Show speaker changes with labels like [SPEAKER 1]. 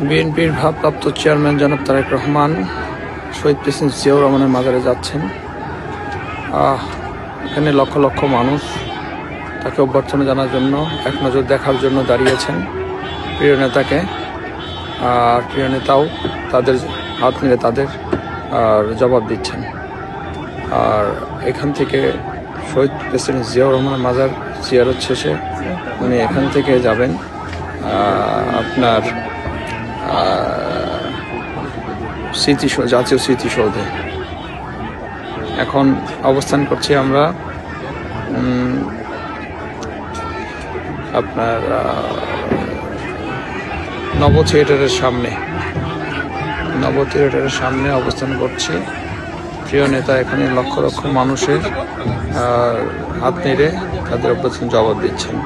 [SPEAKER 1] বিএনপির ভারপ্রাপ্ত চেয়ারম্যান জনাব তারেক রহমান শহীদ প্রেসিডেন্ট জিয়াউর রহমানের মাজারে যাচ্ছেন। এখানে লক্ষ লক্ষ মানুষ তাকে অভ্যর্থনা জানার জন্য, এক নজর দেখার জন্য দাঁড়িয়েছেন প্রিয় নেতাকে। আর প্রিয় নেতাও তাদের হাত নেড়ে তাদের জবাব দিচ্ছেন। আর এখান থেকে শহীদ প্রেসিডেন্ট জিয়াউর রহমানের মাজার জিয়ারত শেষে উনি এখান থেকে যাবেন আপনার জাতীয় স্মৃতিসৌধে। এখন অবস্থান করছি আমরা আপনার নব থিয়েটারের সামনে অবস্থান করছি। প্রিয় নেতা এখানে লক্ষ লক্ষ মানুষের হাত নেড়ে তাদের অভ্যর্থনা জবাব দিচ্ছেন।